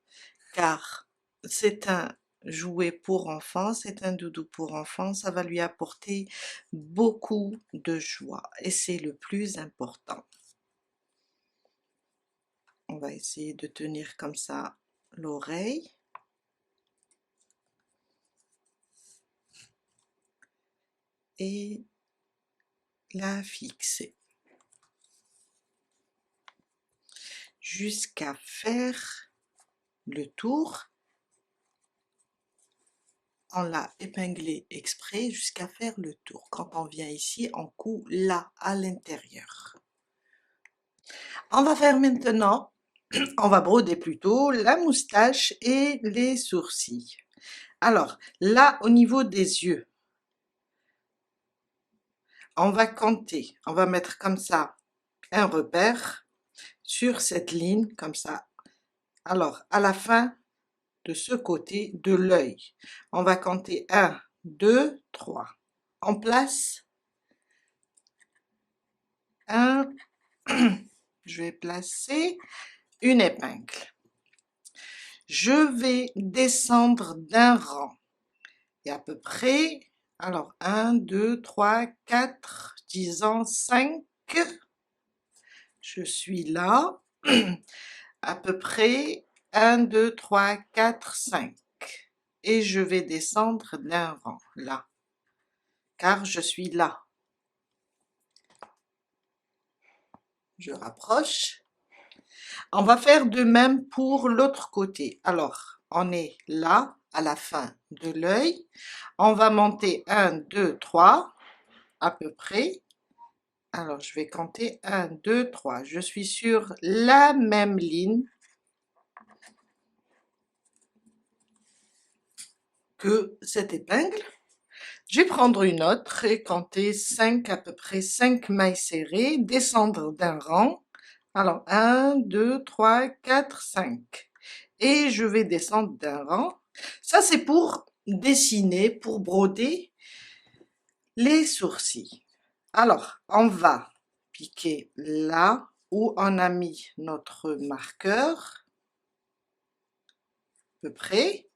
car c'est un jouet pour enfants, c'est un doudou pour enfants, ça va lui apporter beaucoup de joie et c'est le plus important. On va essayer de tenir comme ça l'oreille. Et la fixer jusqu'à faire le tour. On l'a épinglé exprès jusqu'à faire le tour. Quand on vient ici, on coud là à l'intérieur. On va faire maintenant, on va broder plutôt la moustache et les sourcils. Alors là, au niveau des yeux, on va compter, on va mettre comme ça un repère sur cette ligne comme ça. Alors à la fin de ce côté de l'œil, on va compter 1, 2, 3. On place un, je vais placer une épingle. Je vais descendre d'un rang et à peu près, alors 1, 2, 3, 4, disons 5, je suis là, à peu près 1, 2, 3, 4, 5. Et je vais descendre d'un rang, là, car je suis là. Je rapproche. On va faire de même pour l'autre côté. Alors, on est là, à la fin de l'œil. On va monter 1, 2, 3, à peu près. Alors, je vais compter 1, 2, 3. Je suis sur la même ligne que cette épingle. Je vais prendre une autre et compter 5, à peu près 5 mailles serrées, descendre d'un rang. Alors, 1, 2, 3, 4, 5. Et je vais descendre d'un rang. Ça, c'est pour dessiner, pour broder les sourcils. Alors, on va piquer là où on a mis notre marqueur, à peu près.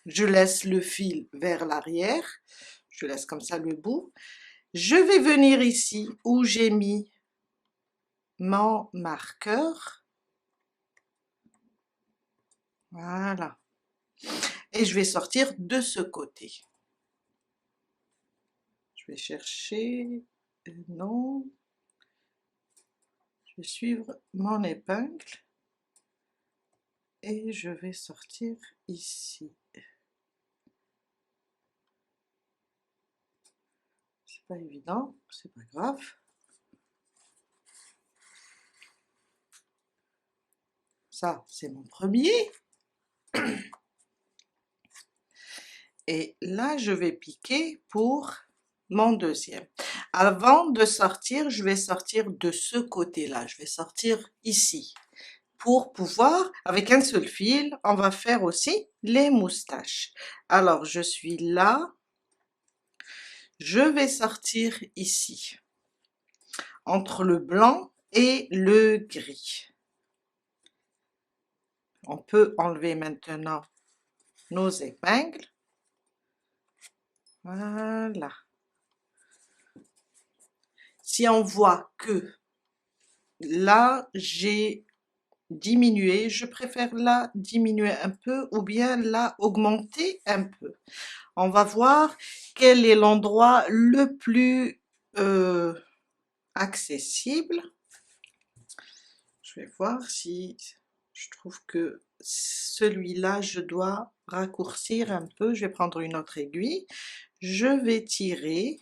Je laisse le fil vers l'arrière. Je laisse comme ça le bout. Je vais venir ici où j'ai mis mon marqueur. Voilà. Et je vais sortir de ce côté. Je vais chercher, non, je vais suivre mon épingle et je vais sortir ici. C'est pas évident, c'est pas grave. Ça, c'est mon premier. Et là, je vais piquer pour mon deuxième. Avant de sortir, je vais sortir de ce côté-là. Je vais sortir ici. Pour pouvoir, avec un seul fil, on va faire aussi les moustaches. Alors, je suis là. Je vais sortir ici, entre le blanc et le gris. On peut enlever maintenant nos épingles. Voilà. Si on voit que là, j'ai diminué, je préfère là diminuer un peu ou bien là augmenter un peu. On va voir quel est l'endroit le plus accessible. Je vais voir si je trouve que celui-là, je dois raccourcir un peu. Je vais prendre une autre aiguille. Je vais tirer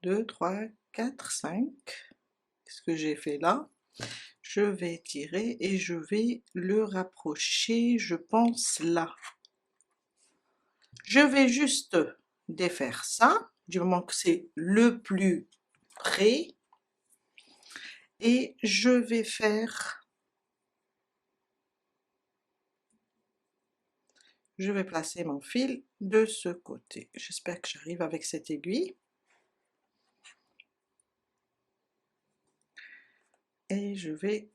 2, 3, 4, 5. Ce que j'ai fait là. Je vais tirer et je vais le rapprocher, je pense là. Je vais juste défaire ça, du moment que c'est le plus près. Et je vais faire, je vais placer mon fil de ce côté. J'espère que j'arrive avec cette aiguille. Et je vais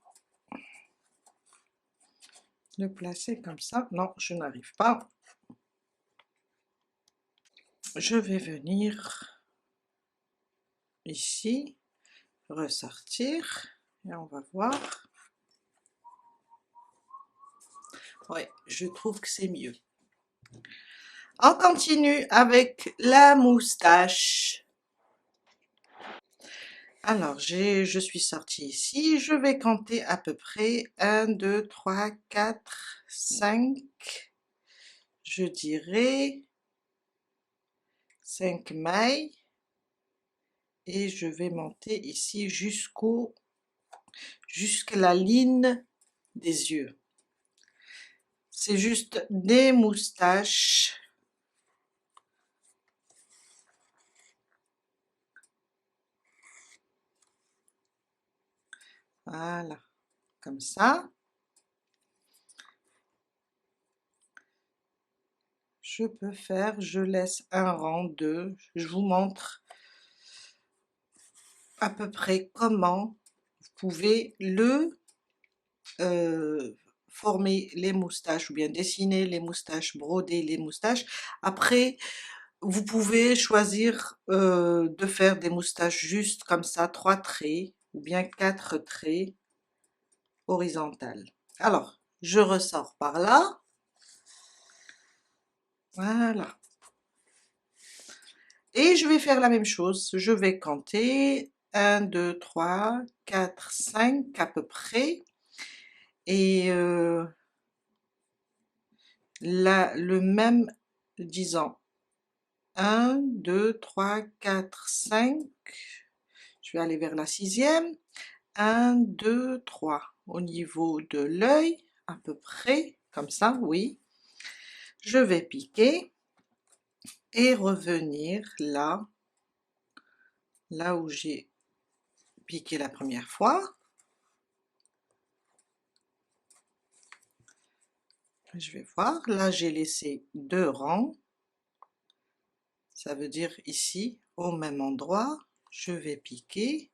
le placer comme ça. Non, je n'arrive pas. Je vais venir ici, ressortir, et on va voir. Ouais, je trouve que c'est mieux. On continue avec la moustache. Alors, je suis sortie ici, je vais compter à peu près 1, 2, 3, 4, 5, je dirais 5 mailles, et je vais monter ici jusqu'à la ligne des yeux. C'est juste des moustaches. Voilà, comme ça. Je peux faire, je laisse un rang, deux, je vous montre à peu près comment vous pouvez former les moustaches ou bien dessiner les moustaches, broder les moustaches. Après, vous pouvez choisir de faire des moustaches juste comme ça, 3 traits, ou bien 4 traits horizontales. Alors, je ressors par là, voilà. Et je vais faire la même chose, je vais compter 1, 2, 3, 4, 5 à peu près, et là, le même, disons, 1, 2, 3, 4, 5, je vais aller vers la sixième, 1, 2, 3, au niveau de l'œil, à peu près, comme ça, oui. Je vais piquer et revenir là, là où j'ai piqué la première fois. Je vais voir, là j'ai laissé 2 rangs, ça veut dire ici, au même endroit, je vais piquer,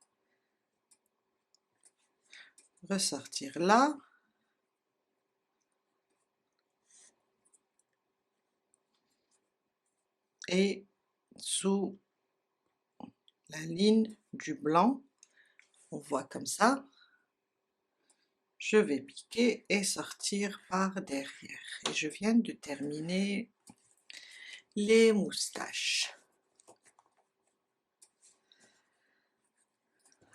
ressortir là, et sous la ligne du blanc, on voit comme ça, je vais piquer et sortir par derrière. Et je viens de terminer les moustaches.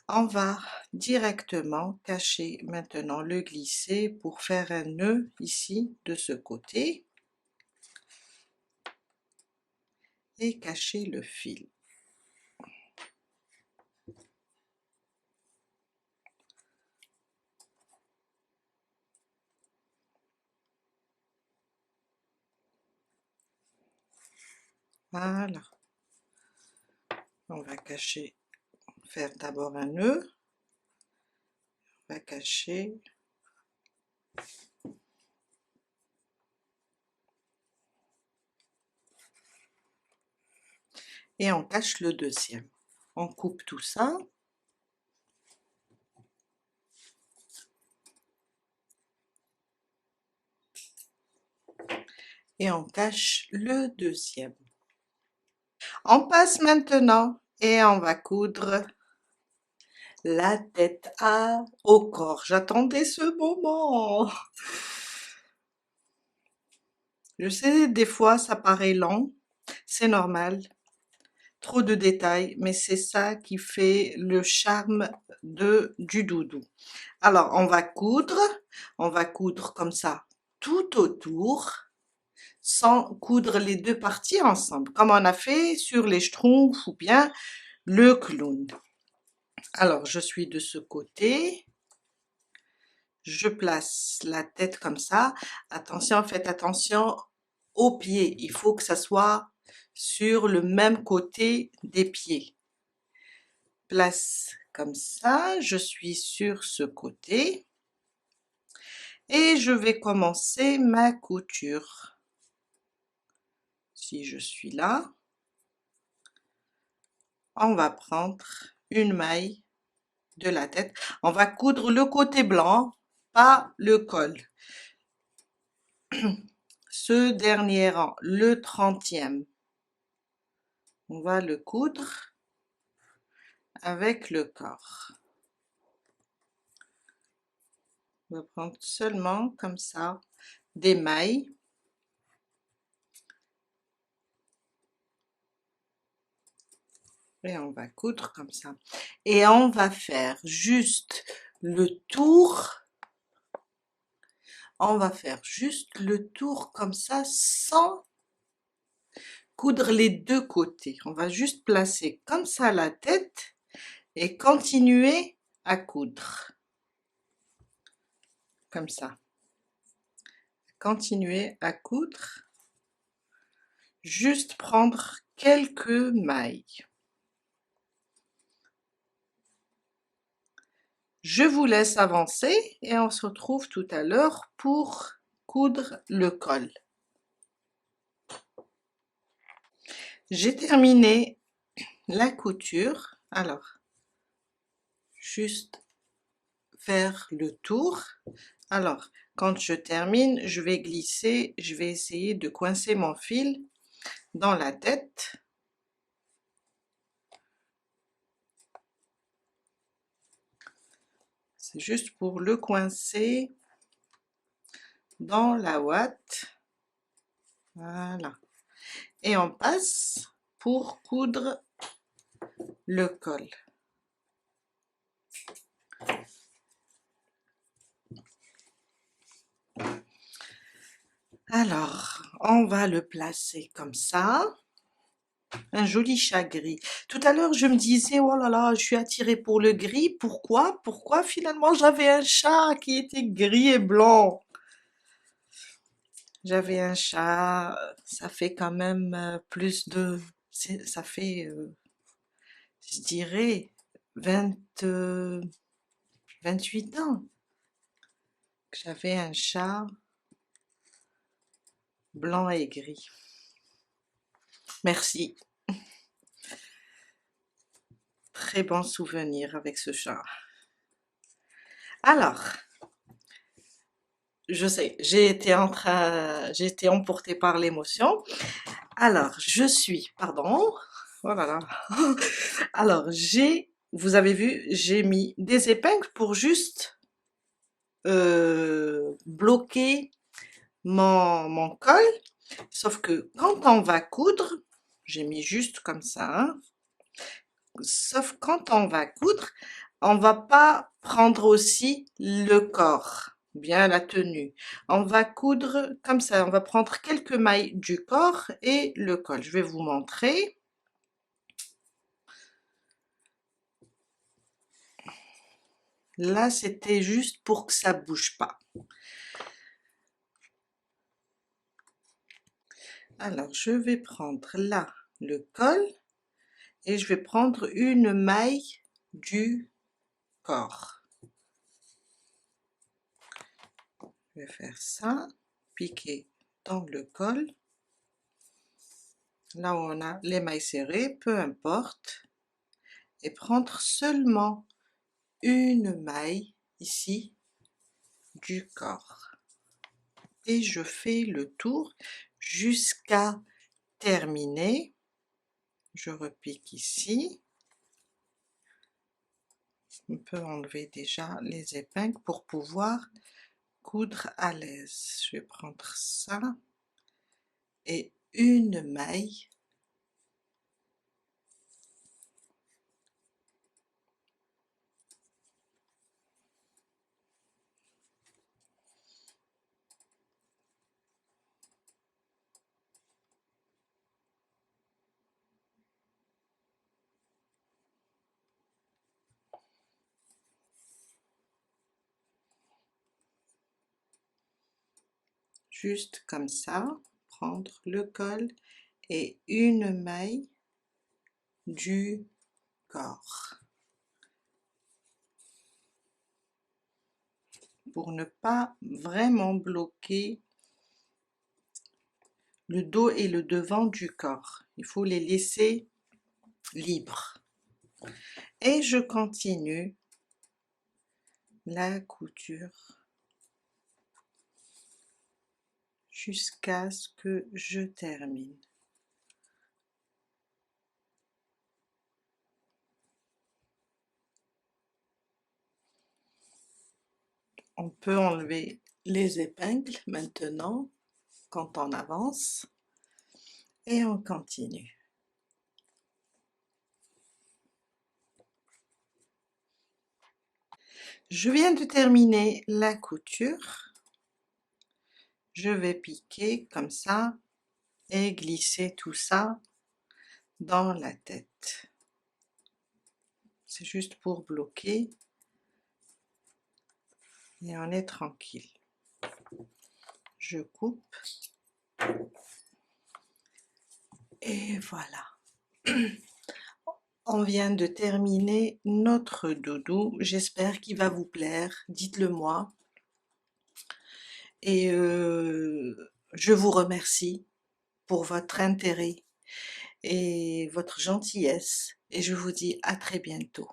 On va directement cacher maintenant le glissé pour faire un nœud ici de ce côté et cacher le fil. Voilà, on va cacher, faire d'abord un nœud, on va cacher, et on cache le deuxième. On coupe tout ça, et on cache le deuxième. On passe maintenant et on va coudre la tête au corps. J'attendais ce moment. Je sais, des fois ça paraît lent, c'est normal, trop de détails, mais c'est ça qui fait le charme du doudou. Alors on va coudre comme ça tout autour, sans coudre les deux parties ensemble, comme on a fait sur les schtroumpfs ou bien le clown. Alors je suis de ce côté, je place la tête comme ça. Attention, faites attention aux pieds, il faut que ça soit sur le même côté des pieds. Place comme ça, je suis sur ce côté et je vais commencer ma couture. Si je suis là, on va prendre une maille de la tête, on va coudre le côté blanc, pas le col. Ce dernier rang, le 30e, on va le coudre avec le corps. On va prendre seulement comme ça des mailles. Et on va coudre comme ça. Et on va faire juste le tour. On va faire juste le tour comme ça sans coudre les deux côtés. On va juste placer comme ça la tête et continuer à coudre. Comme ça. Continuer à coudre. Juste prendre quelques mailles. Je vous laisse avancer et on se retrouve tout à l'heure pour coudre le col. J'ai terminé la couture. Alors, juste faire le tour. Alors, quand je termine, je vais glisser, je vais essayer de coincer mon fil dans la tête. C'est juste pour le coincer dans la ouate. Voilà. Et on passe pour coudre le col. Alors, on va le placer comme ça. Un joli chat gris. Tout à l'heure, je me disais, oh là là, je suis attirée pour le gris. Pourquoi? Pourquoi finalement j'avais un chat qui était gris et blanc? J'avais un chat, ça fait quand même plus de... Ça fait, je dirais, 20, 28 ans que j'avais un chat blanc et gris. Merci. Très bon souvenir avec ce chat. Alors, je sais, j'ai été emportée par l'émotion. Alors, pardon, oh là là. Alors, vous avez vu, j'ai mis des épingles pour juste bloquer mon col. Sauf que quand on va coudre, j'ai mis juste comme ça, hein, sauf quand on va coudre, on va pas prendre aussi le corps, bien la tenue. On va coudre comme ça, on va prendre quelques mailles du corps et le col. Je vais vous montrer. Là, c'était juste pour que ça bouge pas. Alors, je vais prendre là le col et je vais prendre une maille du corps. Je vais faire ça, piquer dans le col. Là où on a les mailles serrées, peu importe, et prendre seulement une maille ici du corps. Et je fais le tour jusqu'à terminer. Je repique ici. On peut enlever déjà les épingles pour pouvoir coudre à l'aise. Je vais prendre ça et une maille juste comme ça, prendre le col et une maille du corps pour ne pas vraiment bloquer le dos et le devant du corps. Il faut les laisser libres. Et je continue la couture jusqu'à ce que je termine. On peut enlever les épingles maintenant quand on avance et on continue. Je viens de terminer la couture. Je vais piquer comme ça et glisser tout ça dans la tête. C'est juste pour bloquer et on est tranquille. Je coupe et voilà. On vient de terminer notre doudou. J'espère qu'il va vous plaire. Dites-le moi. Et je vous remercie pour votre intérêt et votre gentillesse. Et je vous dis à très bientôt.